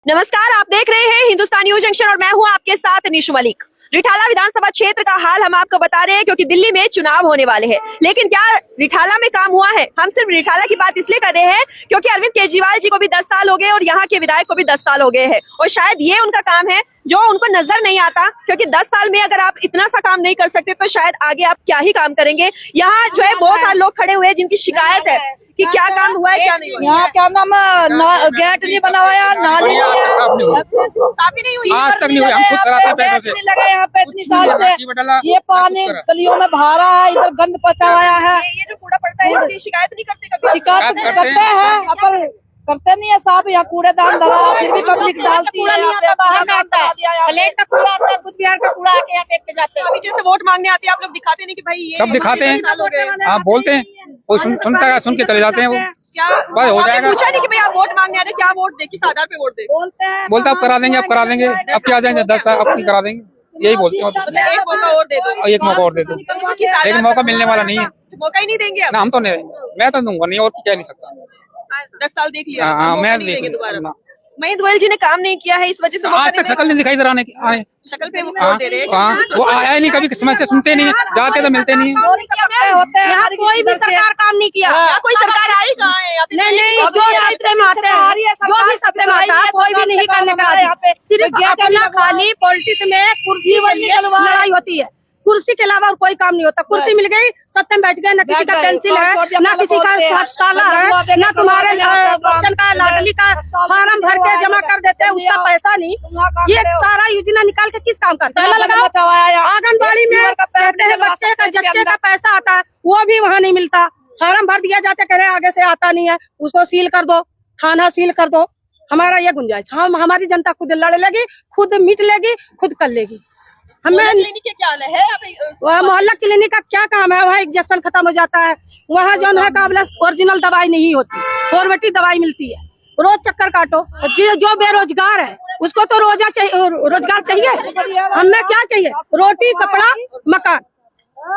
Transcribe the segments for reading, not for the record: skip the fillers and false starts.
नमस्कार, आप देख रहे हैं हिंदुस्तान न्यूज जंक्शन और मैं हूं आपके साथ निशु मलिक। रिठाला विधानसभा क्षेत्र का हाल हम आपको बता रहे हैं क्योंकि दिल्ली में चुनाव होने वाले हैं। लेकिन क्या रिठाला में काम हुआ है? हम सिर्फ रिठाला की बात इसलिए कर रहे हैं क्योंकि अरविंद केजरीवाल जी को भी 10 साल हो गए और यहाँ के विधायक को भी 10 साल हो गए हैं और शायद ये उनका काम है जो उनको नजर नहीं आता, क्योंकि 10 साल में अगर आप इतना सा काम नहीं कर सकते तो शायद आगे आप क्या ही काम करेंगे। यहाँ जो है बहुत सारे लोग खड़े हुए हैं जिनकी शिकायत है कि क्या काम हुआ है क्या नहीं हुआ। यहाँ क्या नाम गेट नहीं बना हुआ है, नाली साफ ही नहीं हुई आज तक नहीं हुई। हम खुद कराते हैं पैसों से। लगा यहाँ पे इतनी साल से। ये पानी गलियों में भरा है, इधर गंद पचा हुआ है। ये जो कूड़ा पड़ता है इसकी शिकायत नहीं करते कभी? शिकायत करते हैं पर करते नहीं है साहब। यहाँ कूड़ेदान धरा फिर भी पब्लिक डालती है। बाहर का आता है, प्लेट का कूड़ा आता है, बुध बिहार का कूड़ा आके यहाँ फेंक के जाते हैं। अभी जैसे वोट मांगने आते हैं आप लोग दिखाते नहीं कि भाई ये सब दिखाते हैं। आप बोलते हैं, कोई सुनता है, सुन के चले जाते हैं। वो क्या बस हो जाएगा। पूछा नहीं कि भाई आप वोट मांगने आ रहे हैं, क्या वोट दे, किस आधार पे वोट दे? बोलते आप करा देंगे, आप करा देंगे, अब क्या आ जाएंगे 10 साल अब की करा देंगे, यही बोलते हैं। मतलब एक मौका और दे दो, एक मौका और दे दो, लेकिन मौका मिलने वाला नहीं है। मौका ही नहीं देंगे आप? ना हम तो नहीं देंगे, मैं तो दूंगा नहीं और कह नहीं सकता। 10 साल देख लिया, हाँ, मैं नहीं देंगे दोबारा। देख महेंद्र गोयल जी ने काम नहीं किया है, इस वजह से आज तक शक्ल नहीं दिखाई दे रहा आने। शक्ल पे वो हाँ, वोट दे रहे हैं। हाँ, वो आया नहीं कभी, समस्या सुनते नहीं, जाते तो मिलते नहीं। यहाँ कोई भी सरकार काम नहीं किया। यहाँ कोई सरकार आई कहाँ है? नहीं, जो सत्ते में आते हैं, जो भी सत्ते में आता है, कोई भी नहीं करने का राजी। सिर्फ अपना खाली पॉलिटिक्स में कुर्सी वाली लड़ाई होती है, कुर्सी के अलावा और कोई काम नहीं होता। कुर्सी मिल गई, सत्ते में बैठ गए, न किसी का पेंसिल है, न किसी का शौचालय है, न तुम्हारे बच्चन का लाडली का फार्म भर के जमा कर देते हैं, उसका पैसा नहीं। ये सारा योजना निकाल के किस काम करते हैं? आंगनबाड़ी में कहते हैं बच्चे का जच्चे का पैसा आता है, वो भी वहाँ नहीं मिलता। फार्म भर दिया जाता, कह रहे आगे से आता नहीं है, उसको सील कर दो, थाना सील कर दो। हमारा ये गुंजाइश, हम हमारी जनता खुद लड़ लेगी, खुद मिट लेगी, खुद कर लेगी। हमें क्लिनिक के क्या हाल है? वह मोहल्ला क्लिनिक का क्या काम है? वहाँ इंजेक्शन खत्म हो जाता है, वहाँ जो है काबला ओरिजिनल दवाई नहीं होती, फॉर्मेटी दवाई मिलती है। रोज चक्कर काटो। जो बेरोजगार है उसको तो रोजगार चाहिए। हमें क्या चाहिए? रोटी, कपड़ा, मकान,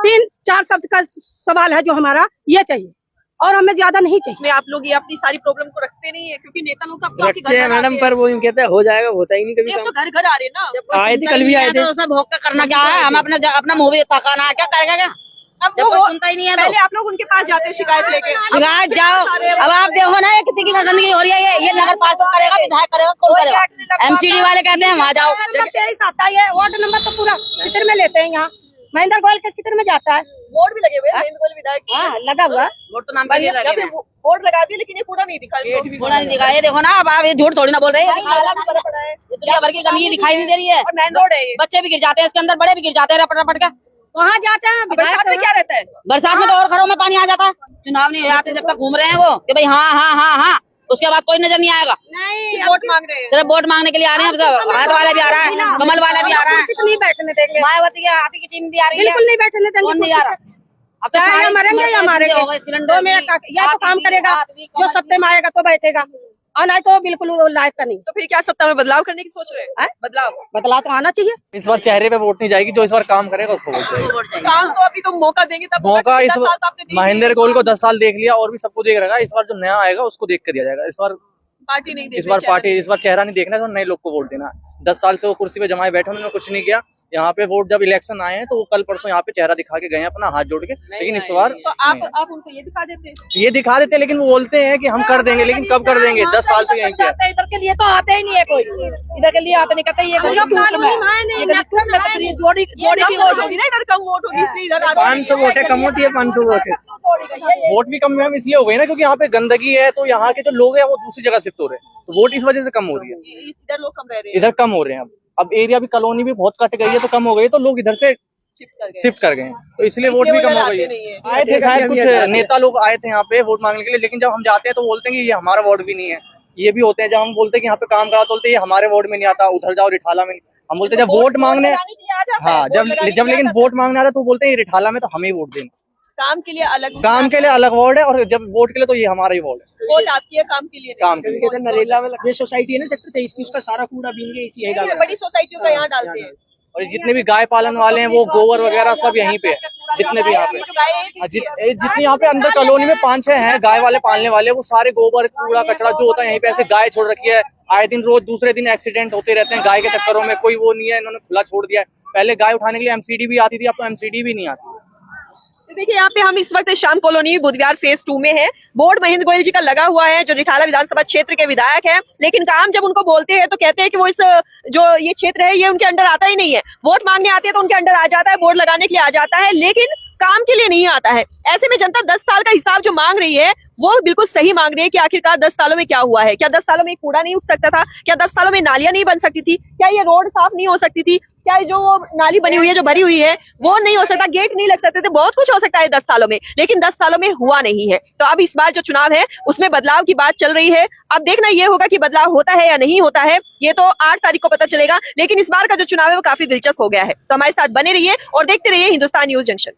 3-4 शब्द का सवाल है जो हमारा ये चाहिए और हमें ज्यादा नहीं चाहिए। में आप लोग ये अपनी सारी प्रॉब्लम को रखते नहीं है क्योंकि नेता लोग तो रखते हैं मैडम, पर वो यूँ कहते हैं हो जाएगा, होता ही नहीं कभी। तो घर घर आ रहे ना, आए थे, कल भी आए थे। तो सब भोग का करना क्या है? हम अपना मुँह भी थकाना है, क्या करेगा? क्या अब जब वो कोई सुनता ही नहीं है तो पहले आप लोग उनके पास जाते हैं शिकायत लेके। शिकायत जाओ। अब आप देखो ना, कितनी की गंदगी हो रही है। ये नगर पार्षद करेगा, विधायक करेगा, कौन करेगा? एमसीडी वाले कहते हैं वहाँ जाओ। आता है वार्ड नंबर तो पूरा चित्र में लेते हैं। यहाँ महेंद्र गोयल के चित्र में जाता है, बोर्ड भी लगे हुए हैं महेंद्र गोयल विधायक के। हाँ लगा हुआ है। वोट तो नाम पर ही लगे हैं। बोर्ड लगा दिए लेकिन ये कूड़ा नहीं दिखा। थोड़ा नहीं दिखा। ये देखो ना, अब आप ये झूठ थोड़ी ना बोल रहे हैं। ये दुनिया भर की गंदगी दिखाई नहीं दे रही है। और मेन रोड है ये। बच्चे भी गिर जाते हैं इसके अंदर, बड़े भी गिर जाते हैं रपट रपट के। वहाँ जाते हैं। बरसात में क्या रहता है? बरसात में तो और घरों में पानी आ जाता है। चुनाव नहीं आते जब तक घूम रहे हैं वो कि भाई हाँ हाँ हाँ हाँ, उसके बाद कोई नजर नहीं आएगा। नहीं, वोट मांग रहे हैं। सिर्फ वोट मांगने के लिए आ रहे हैं। सब हाथ वाला भी आ रहा है, कमल वाला भी आ रहा है, नहीं बैठने देंगे, मायावती के हाथी की टीम भी आ रही है। बिल्कुल नहीं बैठने देंगे। कौन नहीं आ रहा? अब तो चाहे मरेंगे या मारेंगे, सिलेंडर में या तो काम करेगा, जो सत्ते में आएगा तो बैठेगा, और नहीं तो बिल्कुल लायक का नहीं। तो फिर क्या सत्ता में बदलाव करने की सोच रहे हैं? बदलाव तो आना चाहिए। इस बार चेहरे पे वोट नहीं जाएगी, जो इस बार काम करेगा उसको वोट जाएगी। काम तो अभी तो मौका देंगे तब मौका इस 10 साल तो आपने दिए महेंद्र गोयल को 10 साल देख लिया और भी सबको देख रखा है। इस बार जो नया आएगा उसको देख कर दिया जाएगा। इस बार पार्टी नहीं दे इस बार चेहरा नहीं देखना है, तो नए लोग को वोट देना। 10 साल से वो कुर्सी पे जमाए बैठे, उन्होंने कुछ नहीं किया। यहाँ पे वोट जब इलेक्शन आए हैं तो वो कल परसों यहाँ पे चेहरा दिखा के गए हैं अपना हाथ जोड़ के, लेकिन इस बार तो आप उनको ये दिखा देते हैं। ये दिखा देते, लेकिन वो बोलते हैं कि हम कर देंगे, लेकिन कब कर देंगे? 10 साल से यहीं पे। इधर के लिए तो आते ही नहीं है कोई, इधर के लिए आते नहीं, कहते ये जोड़ी की वोट होगी ना, इधर कम वोट होगी इसलिए इधर 500 वोट है, कम होती है 500 वोट है। वोट भी कम मैम इसलिए हो गई ना क्योंकि यहाँ पे गंदगी है, तो यहाँ के जो लोग हैं वो दूसरी जगह शिफ्ट हो रहे हैं, तो वोट इस वजह से कम हो रही है। इधर लोग कम रह रहे हैं, इधर कम हो रहे हैं। अब एरिया भी, कॉलोनी भी बहुत कट गई है तो कम हो गई, तो लोग इधर से शिफ्ट कर गए, तो इसलिए वोट भी कम हो गई है। आए थे शायद कुछ नेता लोग आए थे यहाँ पे वोट मांगने के लिए, लेकिन जब हम जाते हैं तो बोलते हैं कि ये हमारा वार्ड भी नहीं है। ये भी होते हैं जब हम बोलते हैं कि यहाँ पे काम करा, तो बोलते हैं ये हमारे वार्ड में नहीं आता, उधर जाओ रिठाला में। हम बोलते हैं जब वोट मांगने, हाँ जब लेकिन वोट मांगने आता तो बोलते हैं रिठाला में तो हमें वोट देना। काम के लिए अलग वार्ड है, और जब वोट के लिए तो ये हमारा ही वार्ड है। वोट आपकी है, काम के लिए नहीं। काम के लिए नरेला में ये सोसाइटी है ना सेक्टर 23 की, उसका सारा कूड़ा बीन के इसी बड़ी सोसाइटियों का यहाँ डालते हैं। और जितने भी गाय पालन वाले हैं वो गोबर वगैरह सब यहीं पे है। जितने भी यहाँ पे जितने यहाँ पे अंदर कॉलोनी में 5-6 हैं गाय वाले पालने वाले, वो सारे गोबर कूड़ा कचरा जो होता है यहीं पे ऐसे गाय छोड़ रखी है। आए दिन रोज दूसरे दिन एक्सीडेंट होते रहते हैं गाय के चक्करों में, कोई वो नहीं है, इन्होंने खुला छोड़ दिया है। पहले गाय उठाने के लिए एमसीडी भी आती थी, अब तो एमसीडी भी नहीं आती। तो देखिए यहाँ पे हम इस वक्त श्याम कॉलोनी बुधवार फेज 2 में है। बोर्ड महेंद्र गोयल जी का लगा हुआ है, जो रिठाला विधानसभा क्षेत्र के विधायक है, लेकिन काम जब उनको बोलते हैं तो कहते हैं कि वो इस जो ये क्षेत्र है ये उनके अंडर आता ही नहीं है। वोट मांगने आते हैं तो उनके अंडर आ जाता है, बोर्ड लगाने के लिए आ जाता है, लेकिन काम के लिए नहीं आता है। ऐसे में जनता 10 साल का हिसाब जो मांग रही है वो बिल्कुल सही मांग रही है कि आखिरकार 10 सालों में क्या हुआ है। क्या 10 सालों में कूड़ा नहीं उठ सकता था? क्या 10 सालों में नालियां नहीं बन सकती थी? क्या ये रोड साफ नहीं हो सकती थी? क्या जो नाली बनी हुई है, जो भरी हुई है, वो नहीं हो सकता? गेट नहीं लग सकते थे? बहुत कुछ हो सकता है 10 सालों में, लेकिन 10 सालों में हुआ नहीं है। तो अब इस बार जो चुनाव है उसमें बदलाव की बात चल रही है। अब देखना ये होगा कि बदलाव होता है या नहीं होता है, ये तो 8 तारीख को पता चलेगा। लेकिन इस बार का जो चुनाव है वो काफी दिलचस्प हो गया है। तो हमारे साथ बने रहिए और देखते रहिए हिंदुस्तान न्यूज जंक्शन।